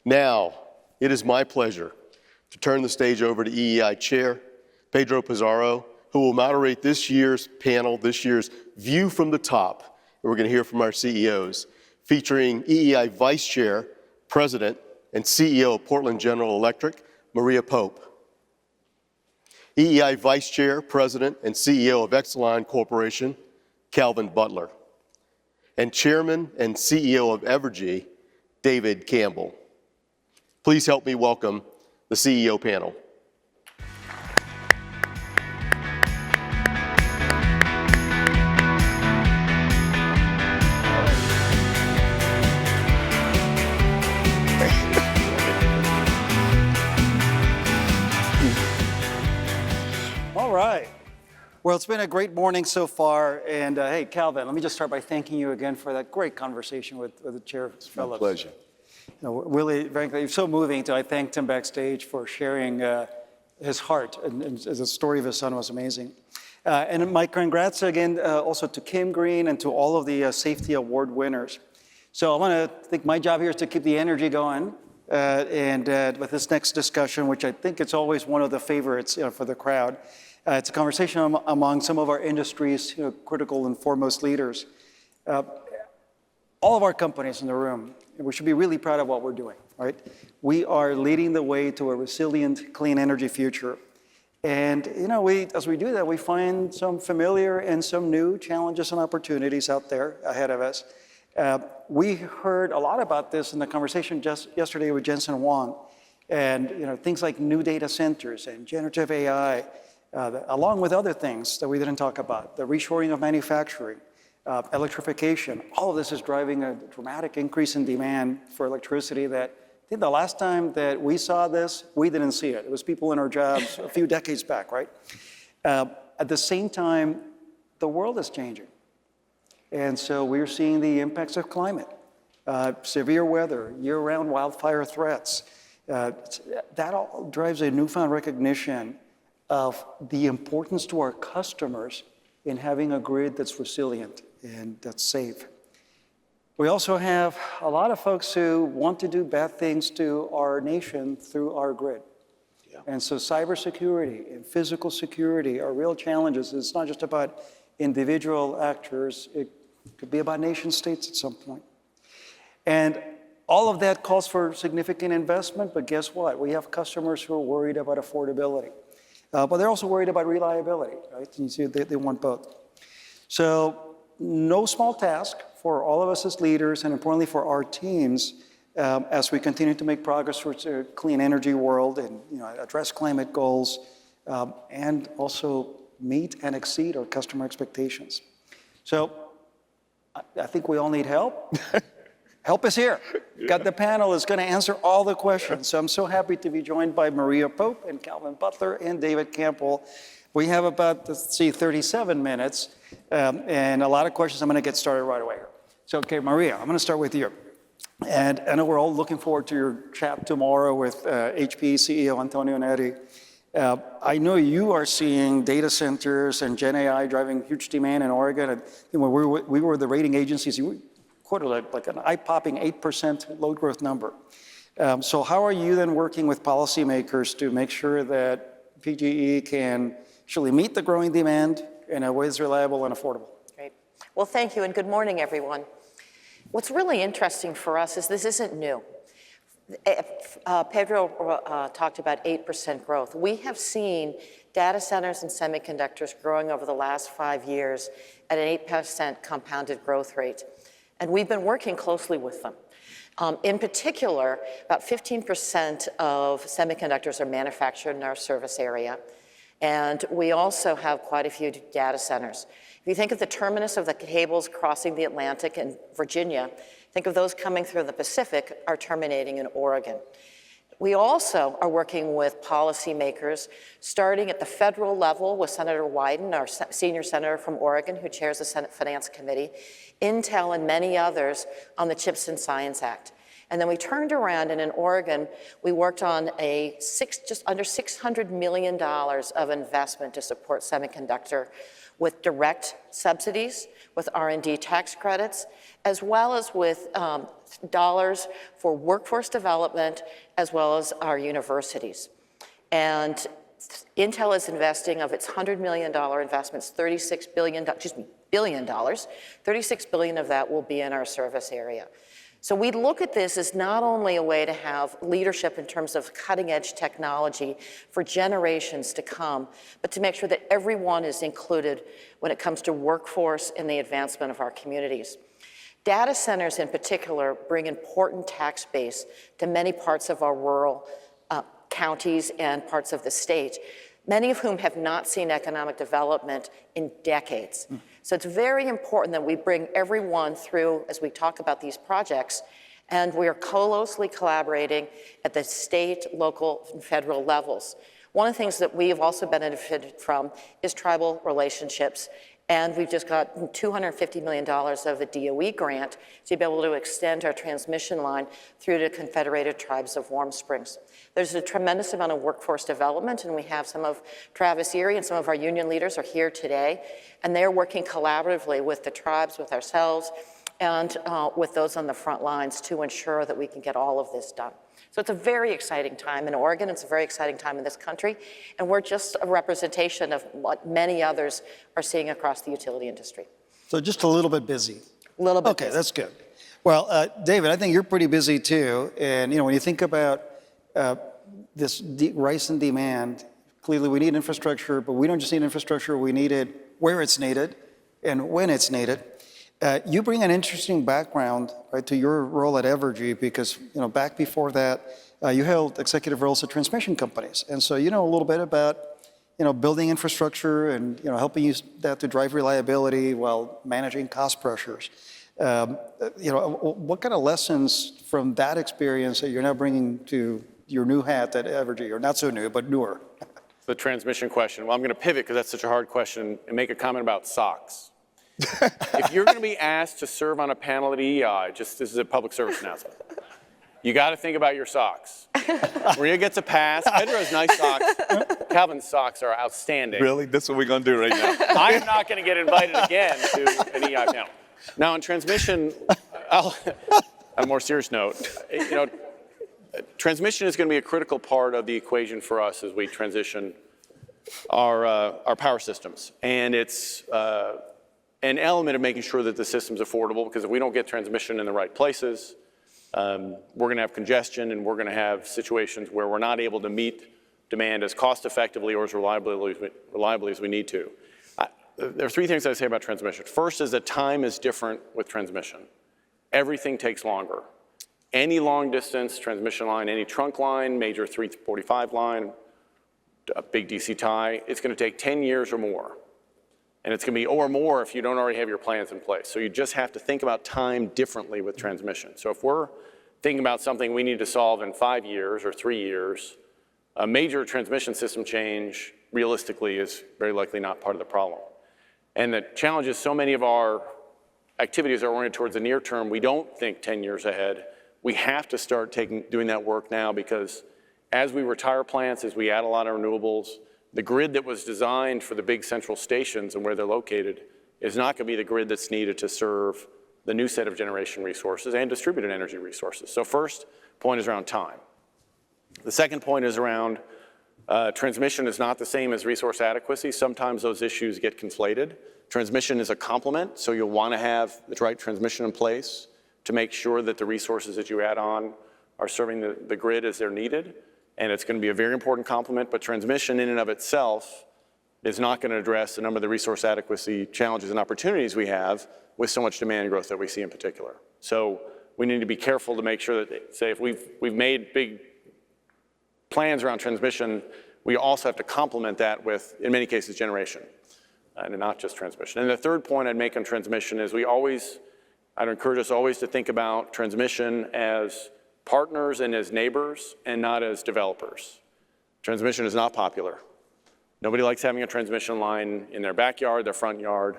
Now, it is my pleasure to turn the stage over to EEI Chair Pedro Pizarro, who will moderate this year's panel, this year's View from the Top. And we're going to hear from our CEOs, featuring EEI Vice Chair, President, and CEO of Portland General Electric, Maria Pope. EEI Vice Chair, President, and CEO of Exelon Corporation, Butler. And Chairman and CEO of Evergy, David Campbell. Please help me welcome the CEO panel. All right. Well, it's been a great morning so far. And hey, Calvin, let me just start by thanking you again for that great conversation with the Chair Phillips. My pleasure. You know, really, frankly, it's so moving. I thanked him backstage for sharing his heart, and the story of his son was amazing. And my congrats again also to Kim Green and to all of the safety award winners. So I think my job here is to keep the energy going. And with this next discussion, which I think it's always one of the favorites for the crowd, it's a conversation among some of our industry's critical and foremost leaders. All of our companies in the room, we should be really proud of what we're doing, right? We are leading the way to a resilient, clean energy future. And as we do that, we find some familiar and some new challenges and opportunities out there ahead of us. We heard a lot about this in the conversation just yesterday with Jensen Huang, and things like new data centers and generative AI, along with other things that we didn't talk about, the reshoring of manufacturing, electrification. All of this is driving a dramatic increase in demand for electricity that I think the last time that we saw this, we didn't see it. It was people in our jobs a few decades back, right? At the same time, the world is changing. And so we're seeing the impacts of climate, severe weather, year-round wildfire threats. That all drives a newfound recognition of the importance to our customers in having a grid that's resilient and that's safe. We also have a lot of folks who want to do bad things to our nation through our grid. Yeah. And so cybersecurity and physical security are real challenges. It's not just about individual actors. It could be about nation states at some point. And all of that calls for significant investment, but guess what? We have customers who are worried about affordability. But they're also worried about reliability, right? And you see they want both. So no small task for all of us as leaders, and importantly for our teams, as we continue to make progress towards a clean energy world and address climate goals, and also meet and exceed our customer expectations. So I think we all need help. Help is here. Got the panel is going to answer all the questions. So I'm so happy to be joined by Maria Pope and Butler and David Campbell. We have about, 37 minutes and a lot of questions. I'm going to get started right away here. So, okay, Maria, I'm going to start with you. And I know we're all looking forward to your chat tomorrow with HP CEO Antonio Neri. I know you are seeing data centers and Gen AI driving huge demand in Oregon. And when we were the rating agencies, you quoted like an eye-popping 8% load growth number. So how are you then working with policymakers to make sure that PGE can actually meet the growing demand in a way that's reliable and affordable? Great. Well, thank you, and good morning, everyone. What's really interesting for us is this isn't new. Pedro talked about 8% growth. We have seen data centers and semiconductors growing over the last 5 years at an 8% compounded growth rate. And we've been working closely with them. In particular, about 15% of semiconductors are manufactured in our service area. And we also have quite a few data centers. If you think of the terminus of the cables crossing the Atlantic in Virginia, think of those coming through the Pacific are terminating in Oregon. We also are working with policymakers, starting at the federal level with Senator Wyden, our senior senator from Oregon, who chairs the Senate Finance Committee, Intel, and many others on the CHIPS and Science Act. And then we turned around, and in Oregon, we worked on just under $600 million of investment to support semiconductor with direct subsidies, with R&D tax credits, as well as with dollars for workforce development, as well as our universities. And Intel is investing of its $100 million investments, $36 billion, billion dollars, $36 billion of that will be in our service area. So we look at this as not only a way to have leadership in terms of cutting-edge technology for generations to come, but to make sure that everyone is included when it comes to workforce and the advancement of our communities. Data centers in particular bring important tax base to many parts of our rural counties and parts of the state, many of whom have not seen economic development in decades. So it's very important that we bring everyone through as we talk about these projects, and we are closely collaborating at the state, local, and federal levels. One of the things that we have also benefited from is tribal relationships, and we've just got $250 million of a DOE grant to be able to extend our transmission line through to Confederated Tribes of Warm Springs. There's a tremendous amount of workforce development, and we have some of Travis Erie and some of our union leaders are here today, and they're working collaboratively with the tribes, with ourselves, and with those on the front lines to ensure that we can get all of this done. So it's a very exciting time in Oregon, it's a very exciting time in this country, and we're just a representation of what many others are seeing across the utility industry. So just a little bit busy. A little bit Okay, busy. that's good. Well, David, I think you're pretty busy too, and when you think about this rise in demand, clearly we need infrastructure, but we don't just need infrastructure, we need it where it's needed and when it's needed. You bring an interesting background, right, to your role at Evergy because, back before that, you held executive roles at transmission companies. And so you know a little bit about, building infrastructure and, helping use that to drive reliability while managing cost pressures. What kind of lessons from that experience that you're now bringing to your new hat at Evergy, or not so new, but newer? The transmission question. Well, I'm going to pivot because that's such a hard question and make a comment about socks. If you're going to be asked to serve on a panel at EEI, this is a public service announcement, you got to think about your socks. Maria gets a pass. Pedro has nice socks. Calvin's socks are outstanding. Really? That's what we're going to do right now. I am not going to get invited again to an EEI panel. Now, in transmission, on a more serious note, transmission is going to be a critical part of the equation for us as we transition our power systems. And it's an element of making sure that the system's affordable, because if we don't get transmission in the right places, we're going to have congestion and we're going to have situations where we're not able to meet demand as cost effectively or as reliably as we need to. There are three things I say about transmission. First is that time is different with transmission. Everything takes longer. Any long distance transmission line, any trunk line, major 345 line, a big DC tie, it's going to take 10 years or more. And it's going to be or more if you don't already have your plans in place. So you just have to think about time differently with transmission. So if we're thinking about something we need to solve in 5 years or 3 years, a major transmission system change realistically is very likely not part of the problem. And the challenge is so many of our activities are oriented towards the near term, we don't think 10 years ahead. We have to start doing that work now, because as we retire plants, as we add a lot of renewables, the grid that was designed for the big central stations and where they're located is not going to be the grid that's needed to serve the new set of generation resources and distributed energy resources. So first point is around time. The second point is around transmission is not the same as resource adequacy. Sometimes those issues get conflated. Transmission is a complement, so you'll want to have the right transmission in place to make sure that the resources that you add on are serving the grid as they're needed. And it's going to be a very important complement, but transmission in and of itself is not going to address a number of the resource adequacy challenges and opportunities we have with so much demand growth that we see in particular. So we need to be careful to make sure that, say, if we've made big plans around transmission, we also have to complement that with, in many cases, generation, and not just transmission. And the third point I'd make on transmission is I'd encourage us always to think about transmission as partners and as neighbors and not as developers. Transmission is not popular. Nobody likes having a transmission line in their backyard, their front yard,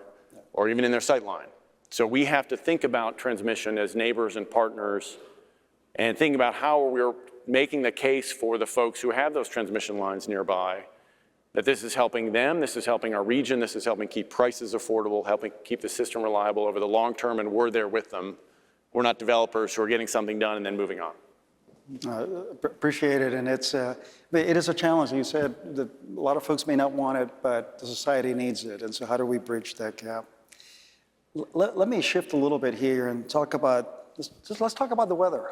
or even in their sight line. So we have to think about transmission as neighbors and partners and think about how we're making the case for the folks who have those transmission lines nearby that this is helping them, this is helping our region, this is helping keep prices affordable, helping keep the system reliable over the long term, and we're there with them. We're not developers who are getting something done and then moving on. Appreciate it, and it is a challenge. You said that a lot of folks may not want it, but the society needs it, and so how do we bridge that gap? Let me shift a little bit here and talk about, let's talk about the weather.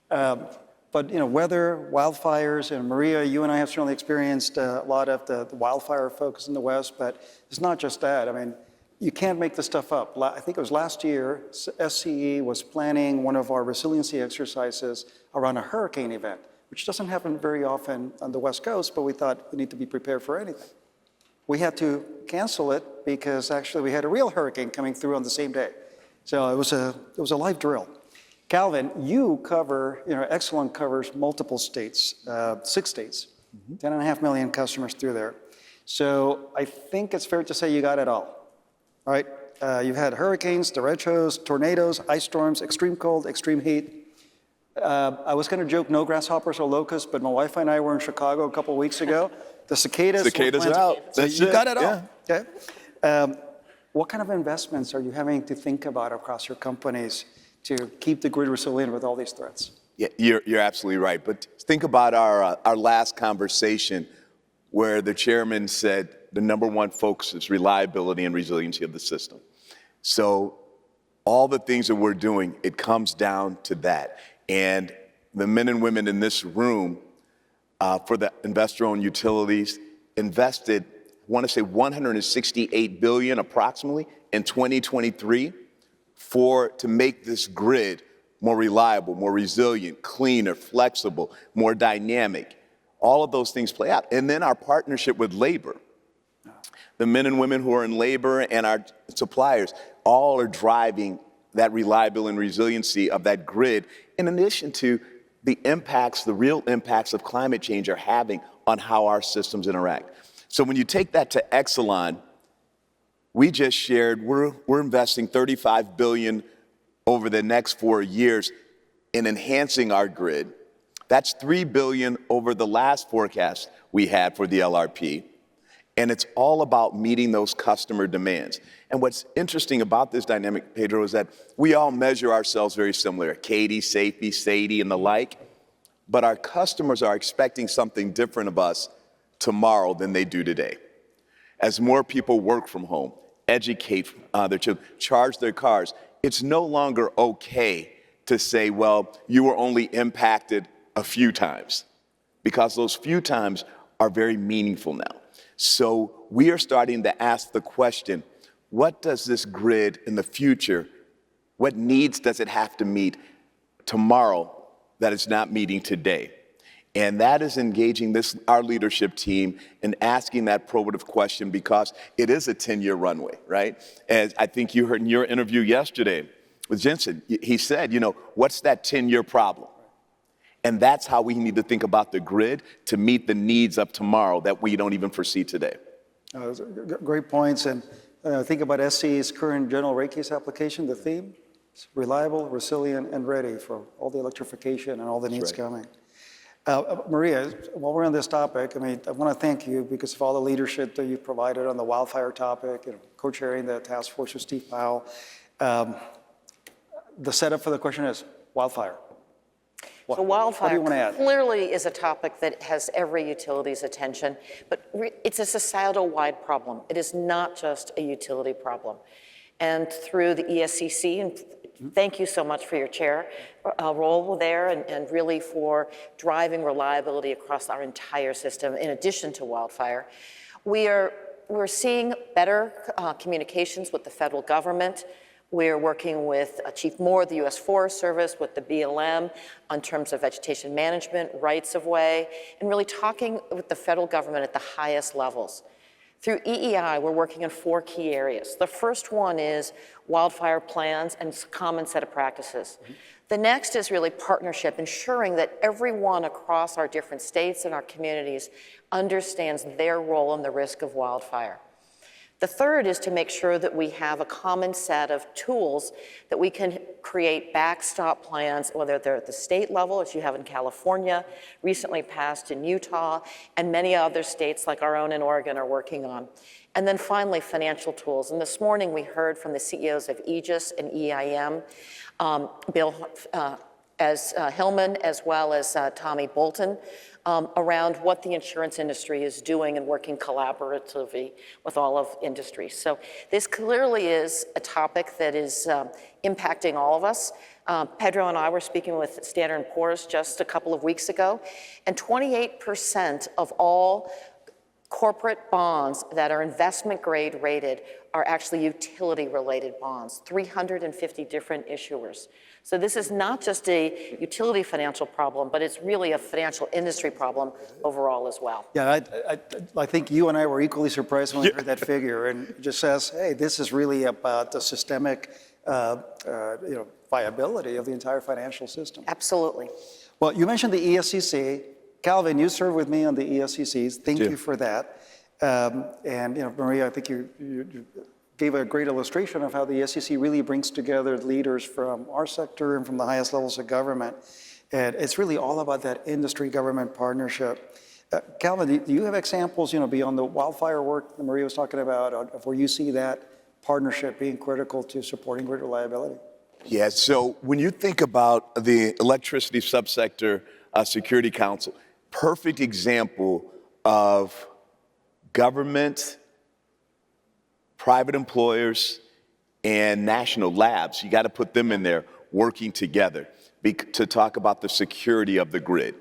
But weather, wildfires, and Maria, you and I have certainly experienced a lot of the wildfire focus in the West, but it's not just that. I mean, you can't make this stuff up. I think it was last year, SCE was planning one of our resiliency exercises around a hurricane event, which doesn't happen very often on the West Coast, but we thought we need to be prepared for anything. We had to cancel it because actually we had a real hurricane coming through on the same day. So it was a live drill. Calvin, you cover, Exelon covers multiple states, 6 states, 10.5 million customers through there. So I think it's fair to say you got it all right? You've had hurricanes, derechos, tornadoes, ice storms, extreme cold, extreme heat. I was going to joke no grasshoppers or locusts, but my wife and I were in Chicago a couple of weeks ago. The cicadas are out. So you got it all. Yeah. Okay. What kind of investments are you having to think about across your companies to keep the grid resilient with all these threats? Yeah, you're absolutely right. But think about our last conversation where the chairman said the #1 focus is reliability and resiliency of the system. So all the things that we're doing, it comes down to that. And the men and women in this room for the investor-owned utilities invested, I want to say $168 billion approximately in 2023 to make this grid more reliable, more resilient, cleaner, flexible, more dynamic. All of those things play out. And then our partnership with labor. The men and women who are in labor and our suppliers all are driving that reliability and resiliency of that grid, in addition to the impacts, the real impacts of climate change are having on how our systems interact. So when you take that to Exelon, we just shared we're investing $35 billion over the next 4 years in enhancing our grid. That's $3 billion over the last forecast we had for the LRP. And it's all about meeting those customer demands. And what's interesting about this dynamic, Pedro, is that we all measure ourselves very similar, Katie, Safety, Sadie, and the like. But our customers are expecting something different of us tomorrow than they do today. As more people work from home, educate their children, charge their cars, it's no longer okay to say, well, you were only impacted a few times, because those few times are very meaningful now. So we are starting to ask the question, what does this grid in the future, what needs does it have to meet tomorrow that it's not meeting today? And that is engaging our leadership team in asking that probative question, because it is a 10-year runway, right? As I think you heard in your interview yesterday with Jensen, he said, what's that 10-year problem? And that's how we need to think about the grid to meet the needs of tomorrow that we don't even foresee today. Great points. And think about SCE's current general rate case application, the theme, it's reliable, resilient, and ready for all the electrification and all the needs coming. Maria, while we're on this topic, I want to thank you because of all the leadership that you've provided on the wildfire topic, co-chairing the task force with Steve Powell. The setup for the question is wildfire. So wildfire what clearly is a topic that has every utility's attention, but it's a societal-wide problem. It is not just a utility problem. And through the ESCC, and thank you so much for your chair role there and really for driving reliability across our entire system in addition to wildfire. We're seeing better communications with the federal government. We're working with Chief Moore, the U.S. Forest Service, with the BLM on terms of vegetation management, rights of way, and really talking with the federal government at the highest levels. Through EEI, we're working in 4 key areas. The first one is wildfire plans and common set of practices. The next is really partnership, ensuring that everyone across our different states and our communities understands their role in the risk of wildfire. The third is to make sure that we have a common set of tools that we can create backstop plans, whether they're at the state level, as you have in California, recently passed in Utah, and many other states like our own in Oregon are working on. And then finally, financial tools. And this morning we heard from the CEOs of Aegis and EIM, Bill Hillman, as well as Tommy Bolton, around what the insurance industry is doing and working collaboratively with all of industry. So this clearly is a topic that is impacting all of us. Pedro and I were speaking with Standard & Poor's just a couple of weeks ago, and 28% of all corporate bonds that are investment grade rated are actually utility related bonds, 350 different issuers. So this is not just a utility financial problem, but it's really a financial industry problem overall as well. Yeah, I think you and I were equally surprised when we heard that figure, and it just says, hey, this is really about the systemic viability of the entire financial system. Absolutely. Well, you mentioned the ESCC. Calvin, you served with me on the ESCCs. Thank you for that. And Maria, I think you gave a great illustration of how the ESCC really brings together leaders from our sector and from the highest levels of government. And it's really all about that industry-government partnership. Calvin, do you have examples, beyond the wildfire work that Maria was talking about, of where you see that partnership being critical to supporting grid reliability? Yeah, so when you think about the electricity subsector Security Council, perfect example of government, private employers, and national labs. You got to put them in there working together to talk about the security of the grid.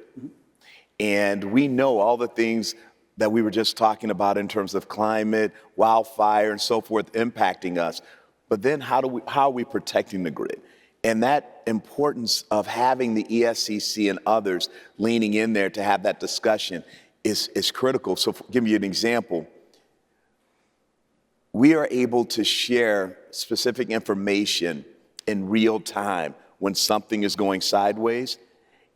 And we know all the things that we were just talking about in terms of climate, wildfire, and so forth impacting us. But then how are we protecting the grid? And that importance of having the ESCC and others leaning in there to have that discussion is critical. So give you an example. We are able to share specific information in real time when something is going sideways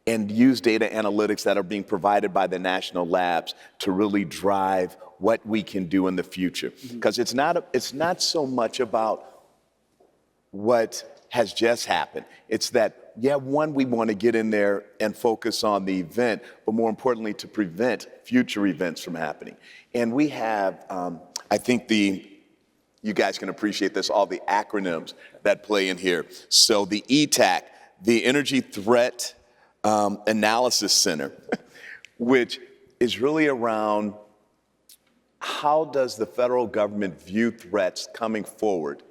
and use data analytics that are being provided by the national labs to really drive what we can do in the future. Because it's not so much about what has just happened. It's that, one, we want to get in there and focus on the event, but more importantly, to prevent future events from happening. And we have, I think you guys can appreciate this, all the acronyms that play in here. So the ETAC, the Energy Threat Analysis Center, which is really around how does the federal government view threats coming forward,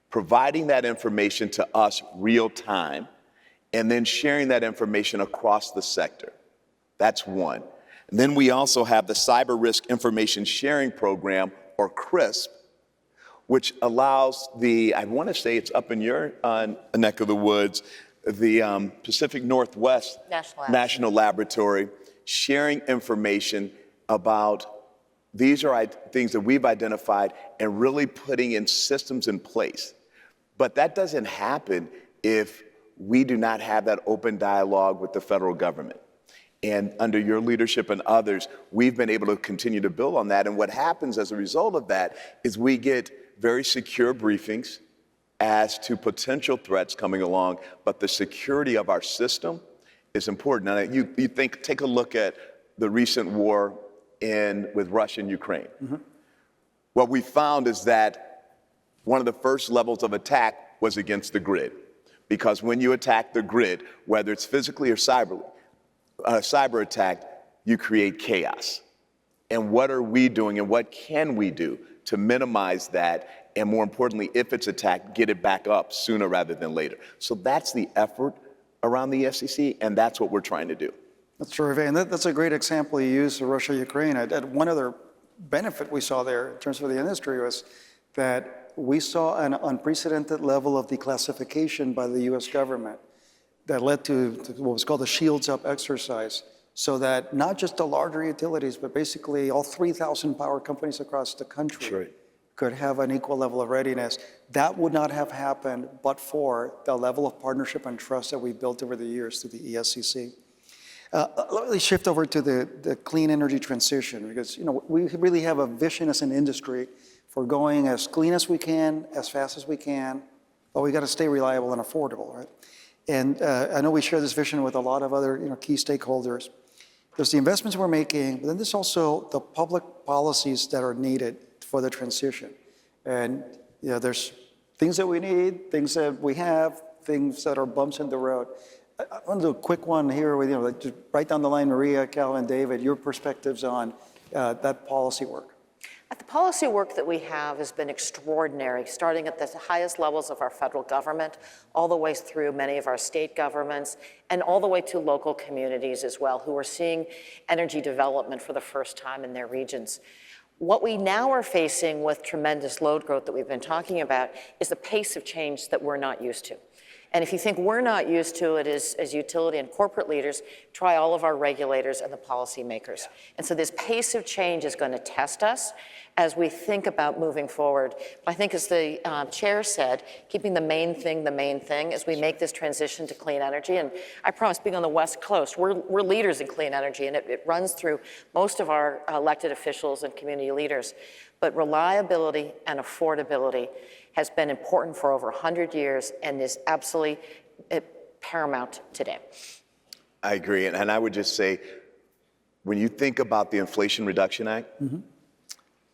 providing that information to us real time, and then sharing that information across the sector. That's one. And then we also have the Cyber Risk Information Sharing Program, or CRISP, which allows I want to say it's up in your neck of the woods, the Pacific Northwest National Laboratory, sharing information about these are things that we've identified and really putting in systems in place. But that doesn't happen if we do not have that open dialogue with the federal government. And under your leadership and others, we've been able to continue to build on that. And what happens as a result of that is we get very secure briefings as to potential threats coming along, but the security of our system is important. Now, take a look at the recent war with Russia and Ukraine. What we found is that one of the first levels of attack was against the grid. Because when you attack the grid, whether it's physically or cyber attack, you create chaos. And what are we doing and what can we do to minimize that? And more importantly, if it's attacked, get it back up sooner rather than later. So that's the effort around the ESCC, and that's what we're trying to do. That's terrific, and that's a great example you used of Russia, Ukraine. One other benefit we saw there in terms of the industry was that we saw an unprecedented level of declassification by the US government that led to what was called the Shields Up exercise, so that not just the larger utilities, but basically all 3,000 power companies across the country could have an equal level of readiness. That would not have happened but for the level of partnership and trust that we built over the years through the ESCC. Let me shift over to the clean energy transition, because we really have a vision as an industry We're going as clean as we can, as fast as we can, but we got to stay reliable and affordable, right? And I know we share this vision with a lot of other key stakeholders. There's the investments we're making, but then there's also the public policies that are needed for the transition. And there's things that we need, things that we have, things that are bumps in the road. I want to do a quick one here with, like just right down the line, Maria, Calvin, David, your perspectives on that policy work. The policy work that we have has been extraordinary, starting at the highest levels of our federal government, all the way through many of our state governments, and all the way to local communities as well, who are seeing energy development for the first time in their regions. What we now are facing with tremendous load growth that we've been talking about is the pace of change that we're not used to. And if you think we're not used to it as utility and corporate leaders, try all of our regulators and the policymakers. And so this pace of change is going to test us as we think about moving forward. But I think as the chair said, keeping the main thing as we make this transition to clean energy. And I promise, being on the West Coast, we're leaders in clean energy, and it runs through most of our elected officials and community leaders. But reliability and affordability has been important for over 100 years and is absolutely paramount today. I agree, and I would just say, when you think about the Inflation Reduction Act,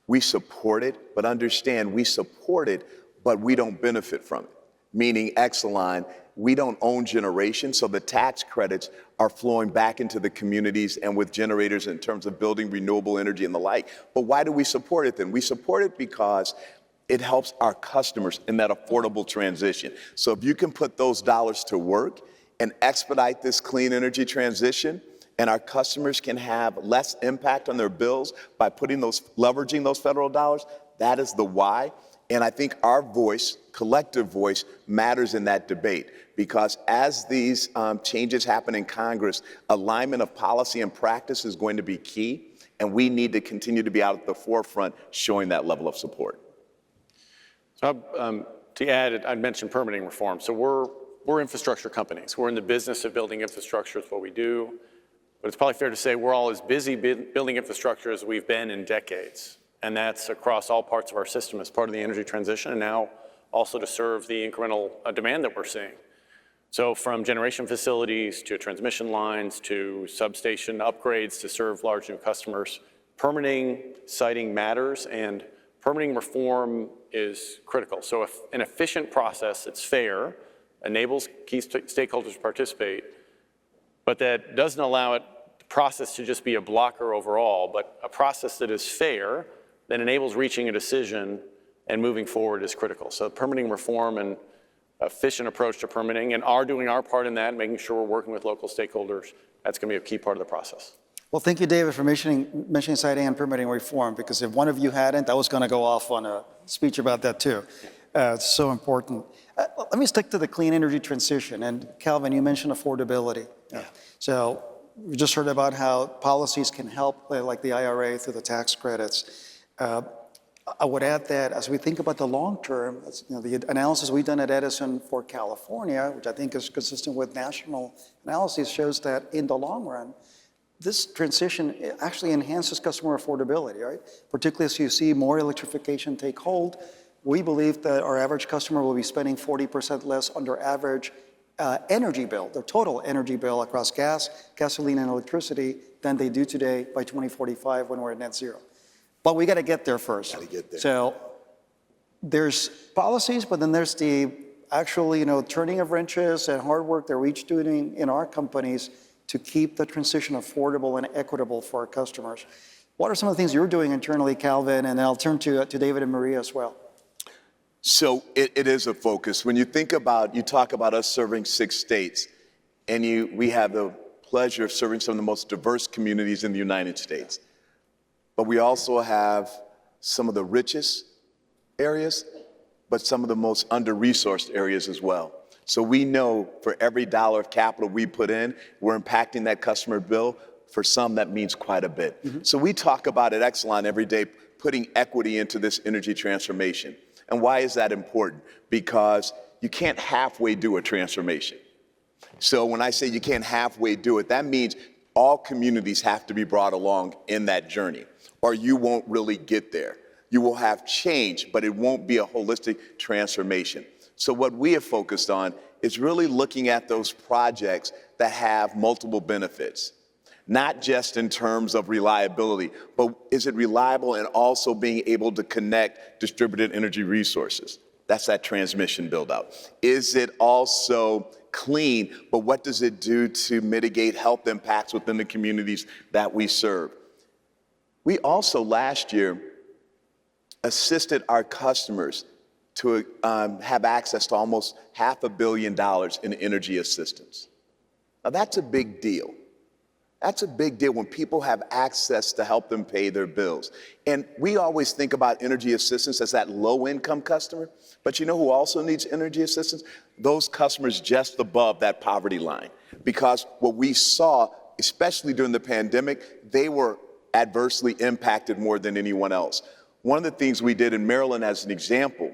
we support it, but understand we support it, but we don't benefit from it. Meaning Exelon, we don't own generation, so the tax credits are flowing back into the communities and with generators in terms of building renewable energy and the like. But why do we support it then? We support it because it helps our customers in that affordable transition. So if you can put those dollars to work and expedite this clean energy transition, and our customers can have less impact on their bills by leveraging those federal dollars, that is the why. And I think our voice, collective voice, matters in that debate, because as these changes happen in Congress, alignment of policy and practice is going to be key, and we need to continue to be out at the forefront showing that level of support. So to add, I'd mentioned permitting reform. So we're infrastructure companies. We're in the business of building infrastructure. It's what we do. But it's probably fair to say we're all as busy building infrastructure as we've been in decades. And that's across all parts of our system as part of the energy transition, and now also to serve the incremental demand that we're seeing. So from generation facilities to transmission lines to substation upgrades to serve large new customers, permitting, siting matters, and permitting reform is critical. So if an efficient process that's fair, enables key stakeholders to participate, but that doesn't allow the process to just be a blocker overall, but a process that is fair, that enables reaching a decision and moving forward is critical. So permitting reform and efficient approach to permitting, and are doing our part in that, making sure we're working with local stakeholders, that's going to be a key part of the process. Well, thank you, David, for mentioning siting and permitting reform, because if one of you hadn't, I was going to go off on a speech about that too. It's so important. Let me stick to the clean energy transition. And Calvin, you mentioned affordability. Yeah. So we just heard about how policies can help, like the IRA through the tax credits. I would add that as we think about the long term, the analysis we've done at Edison for California, which I think is consistent with national analysis, shows that in the long run, this transition actually enhances customer affordability, right? Particularly as you see more electrification take hold, we believe that our average customer will be spending 40% less on their average energy bill, their total energy bill across gas, gasoline, and electricity than they do today by 2045 when we're at net zero. But we got to get there first. Got to get there. So there's policies, but then there's the actual, turning of wrenches and hard work that we're each doing in our companies to keep the transition affordable and equitable for our customers. What are some of the things you're doing internally, Calvin? And then I'll turn to David and Maria as well. So it is a focus. When you talk about us serving 6 states, and we have the pleasure of serving some of the most diverse communities in the United States. But we also have some of the richest areas, but some of the most under-resourced areas as well. So we know for every dollar of capital we put in, we're impacting that customer bill. For some, that means quite a bit. Mm-hmm. So we talk about at Exelon every day, putting equity into this energy transformation. And why is that important? Because you can't halfway do a transformation. So when I say you can't halfway do it, that means all communities have to be brought along in that journey, or you won't really get there. You will have change, but it won't be a holistic transformation. So what we have focused on is really looking at those projects that have multiple benefits, not just in terms of reliability, but is it reliable and also being able to connect distributed energy resources? That's that transmission build out. Is it also clean, but what does it do to mitigate health impacts within the communities that we serve? We also last year assisted our customers to have access to almost $500 million in energy assistance. Now that's a big deal. That's a big deal when people have access to help them pay their bills. And we always think about energy assistance as that low-income customer, but you know who also needs energy assistance? Those customers just above that poverty line. Because what we saw, especially during the pandemic, they were adversely impacted more than anyone else. One of the things we did in Maryland as an example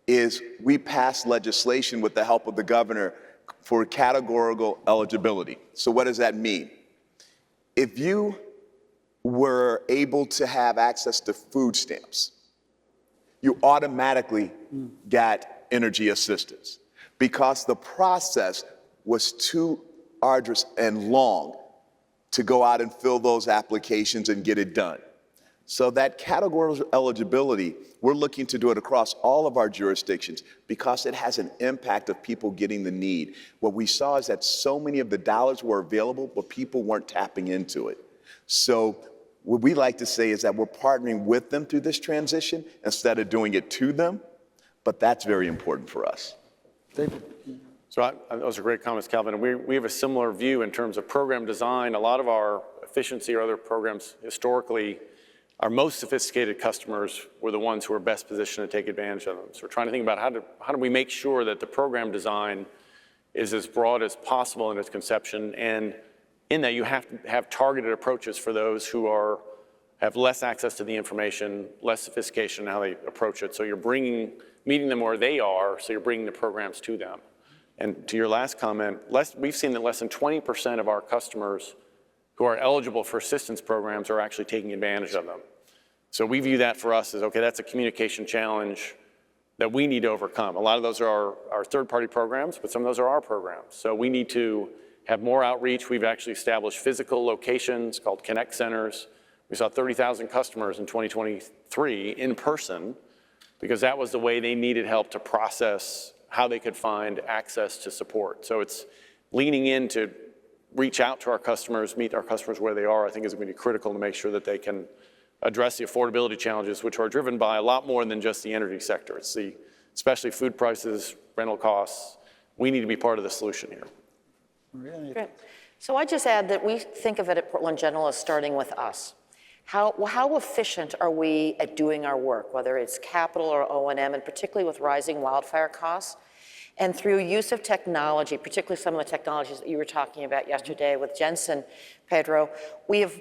is we passed legislation with the help of the governor for categorical eligibility. So what does that mean? If you were able to have access to food stamps, you automatically got energy assistance because the process was too arduous and long to go out and fill those applications and get it done. So that categorical eligibility, we're looking to do it across all of our jurisdictions because it has an impact of people getting the need. What we saw is that so many of the dollars were available, but people weren't tapping into it. So what we like to say is that we're partnering with them through this transition instead of doing it to them, but that's very important for us. David. So those are great comments, Calvin. And we have a similar view in terms of program design. A lot of our efficiency or other programs historically, our most sophisticated customers were the ones who were best positioned to take advantage of them. So we're trying to think about how do we make sure that the program design is as broad as possible in its conception, and in that you have to have targeted approaches for those who have less access to the information, less sophistication in how they approach it. So you're meeting them where they are, so you're bringing the programs to them. And to your last comment, we've seen that less than 20% of our customers who are eligible for assistance programs are actually taking advantage of them. So we view that for us as, okay, that's a communication challenge that we need to overcome. A lot of those are our third-party programs, but some of those are our programs. So we need to have more outreach. We've actually established physical locations called Connect Centers. We saw 30,000 customers in 2023 in person because that was the way they needed help to process how they could find access to support. So it's leaning in to reach out to our customers, meet our customers where they are, I think is going to be critical to make sure that they can address the affordability challenges, which are driven by a lot more than just the energy sector. It's especially food prices, rental costs. We need to be part of the solution here. Really? Great. So I just add that we think of it at Portland General as starting with us. How efficient are we at doing our work, whether it's capital or O&M, and particularly with rising wildfire costs? And through use of technology, particularly some of the technologies that you were talking about yesterday with Jensen, Pedro, we have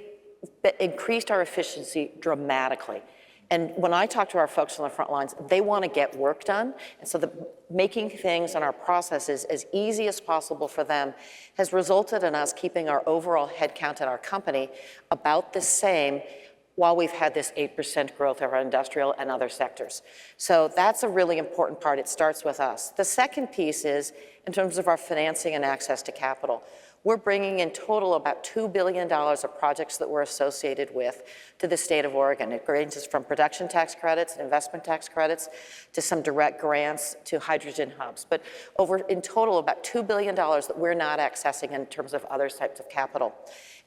increased our efficiency dramatically. And when I talk to our folks on the front lines, they want to get work done. And so making things and our processes as easy as possible for them has resulted in us keeping our overall headcount at our company about the same while we've had this 8% growth of our industrial and other sectors. So that's a really important part. It starts with us. The second piece is in terms of our financing and access to capital. We're bringing in total about $2 billion of projects that we're associated with to the state of Oregon. It ranges from production tax credits and investment tax credits to some direct grants to hydrogen hubs. But in total, about $2 billion that we're not accessing in terms of other types of capital.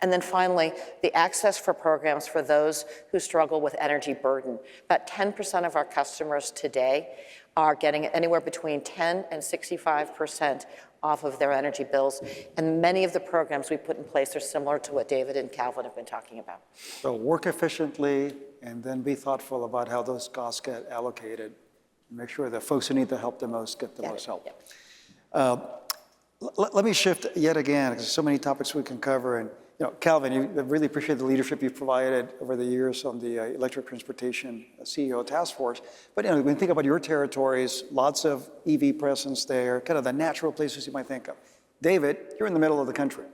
And then finally, the access for programs for those who struggle with energy burden. About 10% of our customers today are getting anywhere between 10 and 65% off of their energy bills. And many of the programs we put in place are similar to what David and Calvin have been talking about. So work efficiently and then be thoughtful about how those costs get allocated. Make sure the folks who need the help the most get the most help. Let me shift yet again, because there's so many topics we can cover. And Calvin, I really appreciate the leadership you've provided over the years on the electric transportation CEO task force. But when you think about your territories, lots of EV presence there, kind of the natural places you might think of. David, you're in the middle of the country.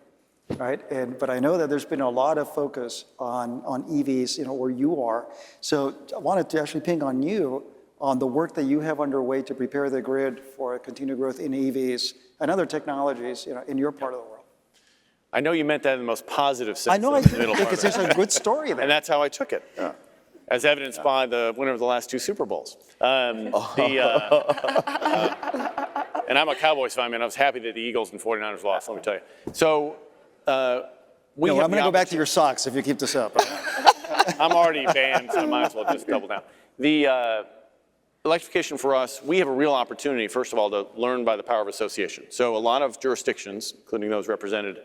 right? But I know that there's been a lot of focus on EVs, where you are. So I wanted to actually ping on you on the work that you have underway to prepare the grid for continued growth in EVs and other technologies, in your part of the world. I know you meant that in the most positive sense. I know I in the do, middle part because of there's a good story there. And that's how I took it, as evidenced by the winner of the last 2 Super Bowls. And I'm a Cowboys fan, man. I was happy that the Eagles and 49ers lost, let me tell you. So I'm going to go back to your socks if you keep this up. I'm already banned, so I might as well just double down. The electrification for us, we have a real opportunity, first of all, to learn by the power of association. So a lot of jurisdictions, including those represented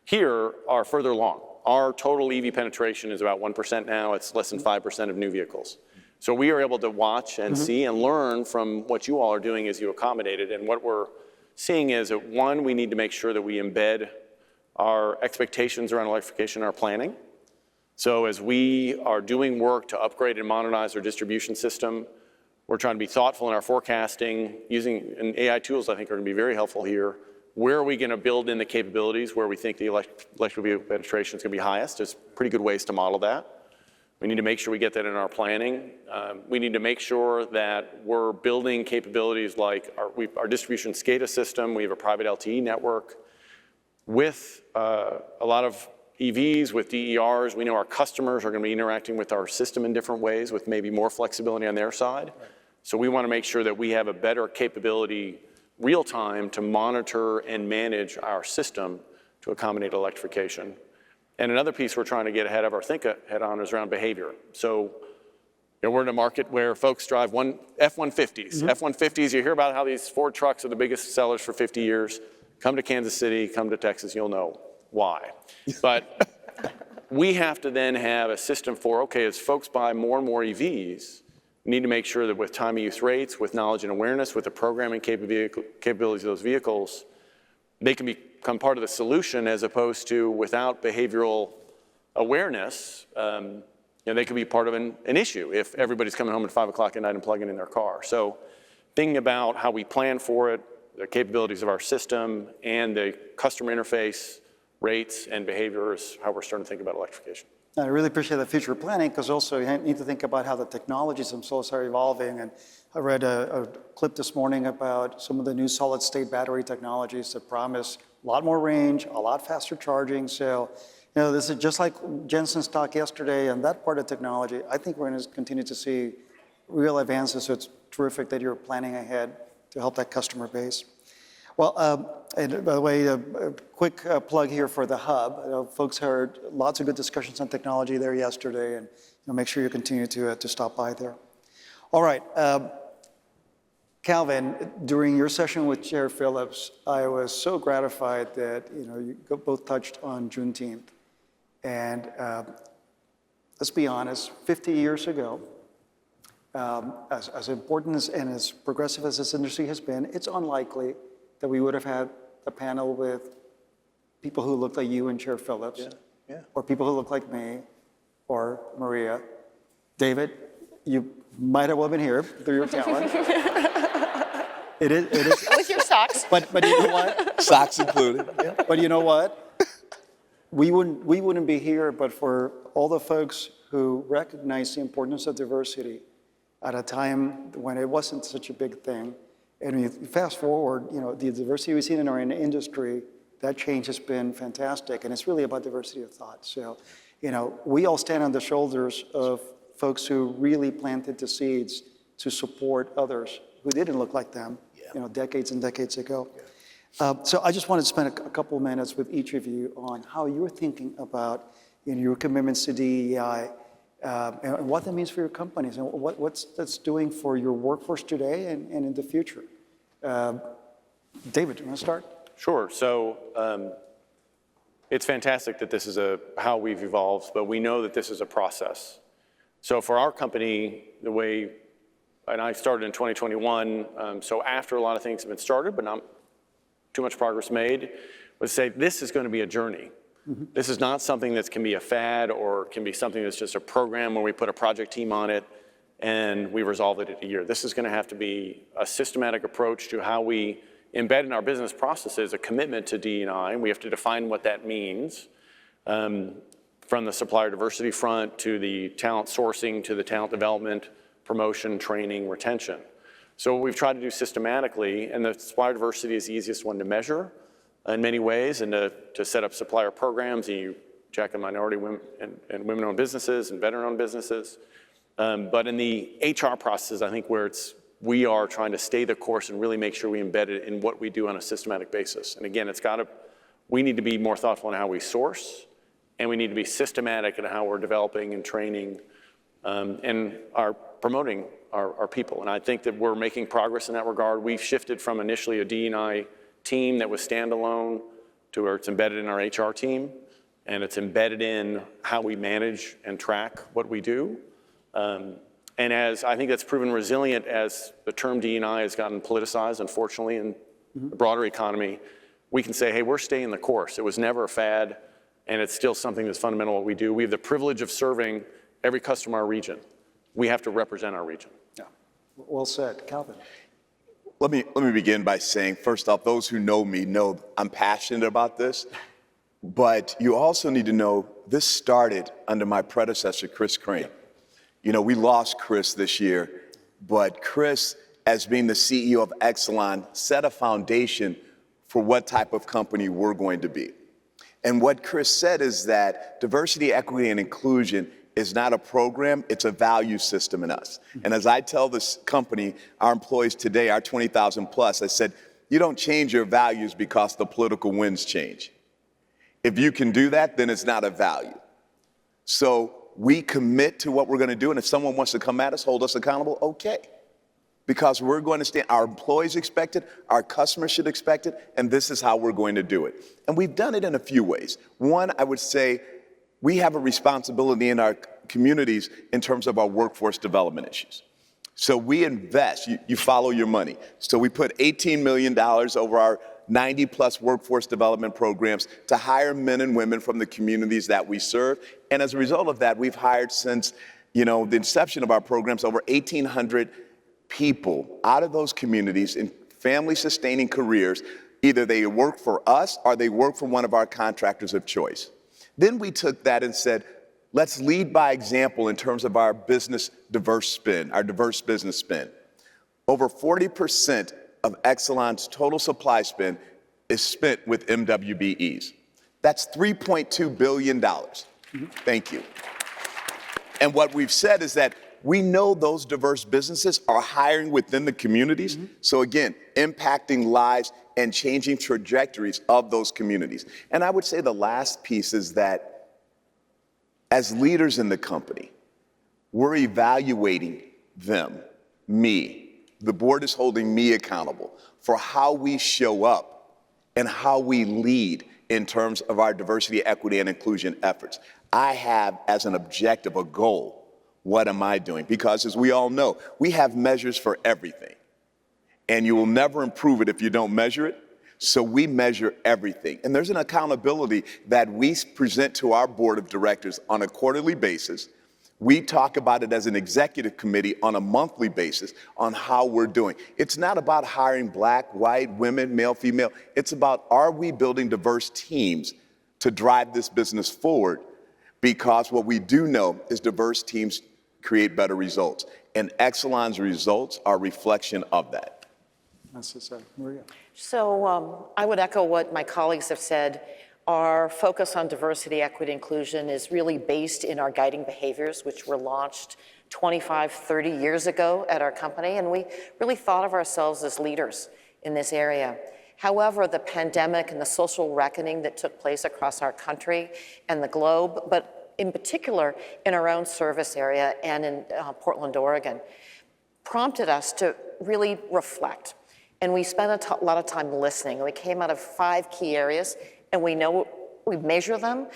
here, are further along. Our total EV penetration is about 1% now. It's less than 5% of new vehicles. So we are able to watch and see and learn from what you all are doing as you accommodate it. And what we're seeing is that, one, we need to make sure that we embed our expectations around electrification in our planning. So as we are doing work to upgrade and modernize our distribution system, we're trying to be thoughtful in our forecasting, and AI tools I think are going to be very helpful here. Where are we going to build in the capabilities where we think the electric vehicle penetration is going to be highest? There's pretty good ways to model that. We need to make sure we get that in our planning. We need to make sure that we're building capabilities like our distribution SCADA system. We have a private LTE network. With a lot of EVs, with DERs, we know our customers are going to be interacting with our system in different ways with maybe more flexibility on their side. Right. So we want to make sure that we have a better capability real time to monitor and manage our system to accommodate electrification. And another piece we're trying to get ahead of our think ahead on is around behavior. So we're in a market where folks drive F-150s. F-150s, you hear about how these Ford trucks are the biggest sellers for 50 years. Come to Kansas City, come to Texas, you'll know why. But we have to then have a system for, okay, as folks buy more and more EVs, we need to make sure that with time of use rates, with knowledge and awareness, with the programming capabilities of those vehicles, they can become part of the solution as opposed to without behavioral awareness, they could be part of an issue if everybody's coming home at 5 o'clock at night and plugging in their car. So thinking about how we plan for it, the capabilities of our system, and the customer interface, rates, and behavior is how we're starting to think about electrification. I really appreciate the future planning, because also you need to think about how the technologies themselves are evolving. And I read a clip this morning about some of the new solid-state battery technologies that promise a lot more range, a lot faster charging. So, this is just like Jensen's talk yesterday, and that part of technology, I think we're going to continue to see real advances. So it's terrific that you're planning ahead to help that customer base. Well, and by the way, a quick plug here for the Hub. Folks heard lots of good discussions on technology there yesterday, and make sure you continue to stop by there. All right, Calvin, during your session with Chair Phillips, I was so gratified that you both touched on Juneteenth. And let's be honest, 50 years ago, as important and as progressive as this industry has been, it's unlikely that we would have had a panel with people who look like you and Chair Phillips, or people who look like me, or Maria. David, you might have well been here through your talent. It is. With your socks. But you know what? Socks included. Yeah. But you know what? We wouldn't be here but for all the folks who recognize the importance of diversity at a time when it wasn't such a big thing. And when you fast forward, the diversity we've seen in our industry, that change has been fantastic. And it's really about diversity of thought. So, we all stand on the shoulders of folks who really planted the seeds to support others who didn't look like them, decades and decades ago. So I just wanted to spend a couple of minutes with each of you on how you're thinking about your commitments to DEI, and what that means for your companies, and what that's doing for your workforce today and in the future. David, do you want to start? Sure. So it's fantastic that this is how we've evolved, but we know that this is a process. So for our company, the way, and I started in 2021, so after a lot of things have been started, but not too much progress made, was say this is going to be a journey. Mm-hmm. This is not something that can be a fad or can be something that's just a program where we put a project team on it and we resolve it in a year. This is going to have to be a systematic approach to how we embed in our business processes a commitment to DE&I, and we have to define what that means, from the supplier diversity front to the talent sourcing to the talent development, promotion, training, retention. So what we've tried to do systematically, and the supplier diversity is the easiest one to measure in many ways, and to set up supplier programs, and you check on minority women and women-owned businesses and veteran-owned businesses. But in the HR process, I think where we are trying to stay the course and really make sure we embed it in what we do on a systematic basis. And again, we need to be more thoughtful in how we source, and we need to be systematic in how we're developing and training and are promoting our people. And I think that we're making progress in that regard. We've shifted from initially a D&I team that was standalone to where it's embedded in our HR team, and it's embedded in how we manage and track what we do. And as I think that's proven resilient as the term D&I has gotten politicized, unfortunately, in the broader economy, we can say, hey, we're staying the course. It was never a fad, and it's still something that's fundamental to what we do. We have the privilege of serving every customer in our region. We have to represent our region. Yeah, well said. Calvin. Let me begin by saying, first off, those who know me know I'm passionate about this, but you also need to know this started under my predecessor, Chris Crane. You know, we lost Chris this year, but Chris, as being the CEO of Exelon, set a foundation for what type of company we're going to be. And what Chris said is that diversity, equity, and inclusion is not a program, it's a value system in us. And as I tell this company, our employees today, our 20,000 plus, I said, you don't change your values because the political winds change. If you can do that, then it's not a value. So we commit to what we're gonna do, and if someone wants to come at us, hold us accountable, okay. Because we're going to stand, our employees expect it, our customers should expect it, and this is how we're going to do it. And we've done it in a few ways. One, I would say, we have a responsibility in our communities in terms of our workforce development issues. So we invest, you follow your money. So we put $18 million over our 90 plus workforce development programs to hire men and women from the communities that we serve. And as a result of that, we've hired since, the inception of our programs over 1,800 people out of those communities in family-sustaining careers. Either they work for us or they work for one of our contractors of choice. Then we took that and said, let's lead by example in terms of our business diverse spend, our diverse business spend. Over 40% of Exelon's total supply spend is spent with MWBEs. That's $3.2 billion. Thank you. And what we've said is that we know those diverse businesses are hiring within the communities. So again, impacting lives and changing trajectories of those communities. And I would say the last piece is that as leaders in the company, we're evaluating them, me. The board is holding me accountable for how we show up and how we lead in terms of our diversity, equity, and inclusion efforts. I have as an objective, a goal. What am I doing? Because as we all know, we have measures for everything. And you will never improve it if you don't measure it. So we measure everything. And there's an accountability that we present to our board of directors on a quarterly basis. We talk about it as an executive committee on a monthly basis on how we're doing. It's not about hiring black, white, women, male, female. It's about, are we building diverse teams to drive this business forward? Because what we do know is diverse teams create better results. And Exelon's results are a reflection of that. That's what's up. Maria. So I would echo what my colleagues have said. Our focus on diversity, equity, inclusion is really based in our guiding behaviors, which were launched 25, 30 years ago at our company, and we really thought of ourselves as leaders in this area. However, the pandemic and the social reckoning that took place across our country and the globe, but in particular in our own service area and in Portland, Oregon, prompted us to really reflect. And we spent a lot of time listening. We came out of 5 key areas, and we measure them.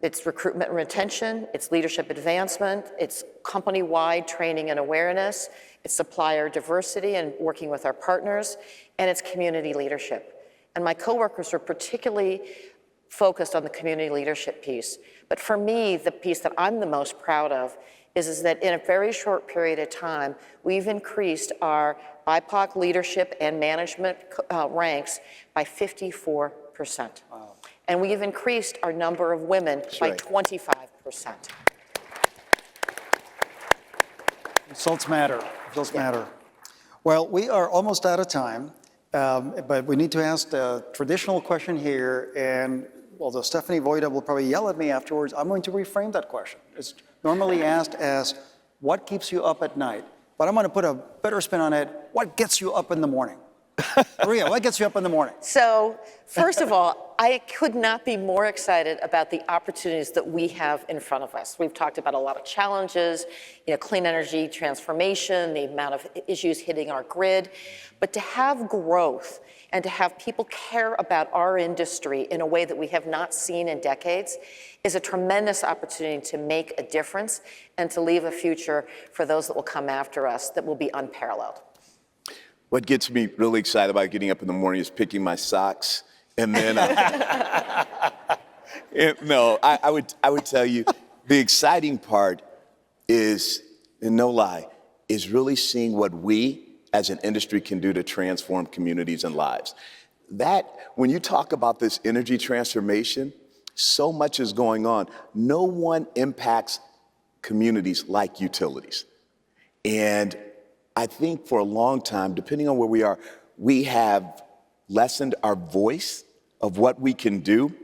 It's recruitment and retention, it's leadership advancement, it's company-wide training and awareness, it's supplier diversity and working with our partners, and it's community leadership. And my coworkers were particularly focused on the community leadership piece. But for me, the piece that I'm the most proud of is that in a very short period of time, we've increased our BIPOC leadership and management ranks by 54%. Wow. And we've increased our number of women by 25%. Results matter. Results matter. Well, we are almost out of time, but we need to ask the traditional question here, and although Stephanie Voida will probably yell at me afterwards, I'm going to reframe that question. It's normally asked as, what keeps you up at night? But I'm going to put a better spin on it. What gets you up in the morning? Maria, what gets you up in the morning? So, first of all, I could not be more excited about the opportunities that we have in front of us. We've talked about a lot of challenges, clean energy transformation, the amount of issues hitting our grid, but to have growth and to have people care about our industry in a way that we have not seen in decades is a tremendous opportunity to make a difference and to leave a future for those that will come after us that will be unparalleled. What gets me really excited about getting up in the morning is picking my socks. And then, I would tell you, the exciting part is, and no lie, is really seeing what we as an industry can do to transform communities and lives. That, when you talk about this energy transformation, so much is going on. No one impacts communities like utilities. And I think for a long time, depending on where we are, we have lessened our voice of what we can do.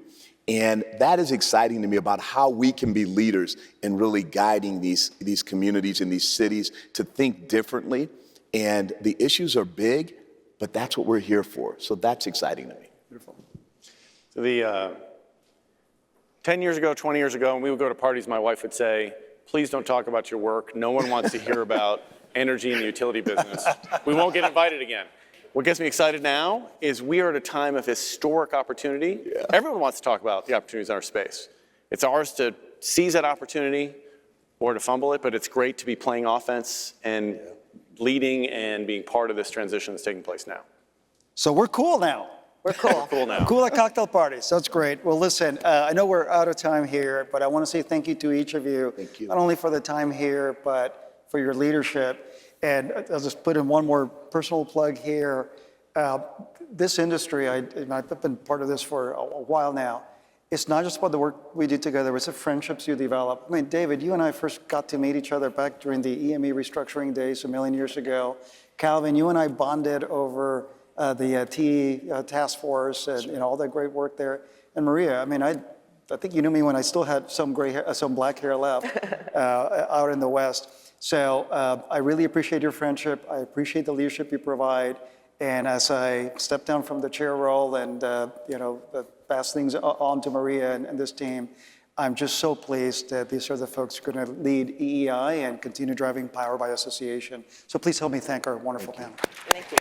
And that is exciting to me about how we can be leaders in really guiding these communities and these cities to think differently. And the issues are big, but that's what we're here for. So that's exciting to me. Beautiful. So 10 years ago, 20 years ago, when we would go to parties, my wife would say, please don't talk about your work. No one wants to hear about energy and the utility business. We won't get invited again. What gets me excited now is we are at a time of historic opportunity. Yeah. Everyone wants to talk about the opportunities in our space. It's ours to seize that opportunity or to fumble it, but it's great to be playing offense and leading and being part of this transition that's taking place now. So we're cool now. We're cool. Cool now. Cool at cocktail parties. That's great. Well, listen, I know we're out of time here, but I want to say thank you to each of you. Thank you. Not only for the time here, but for your leadership. And I'll just put in one more personal plug here. This industry, I've been part of this for a while now. It's not just about the work we do together, it's the friendships you develop. I mean, David, you and I first got to meet each other back during the EME restructuring days a million years ago. Calvin, you and I bonded over the TE task force and all that great work there. And Maria, I mean, I think you knew me when I still had some gray hair, some black hair left out in the West. So I really appreciate your friendship. I appreciate the leadership you provide. And as I step down from the chair role and pass things on to Maria and this team, I'm just so pleased that these are the folks who are going to lead EEI and continue driving power by association. So please help me thank our wonderful panel. Thank you.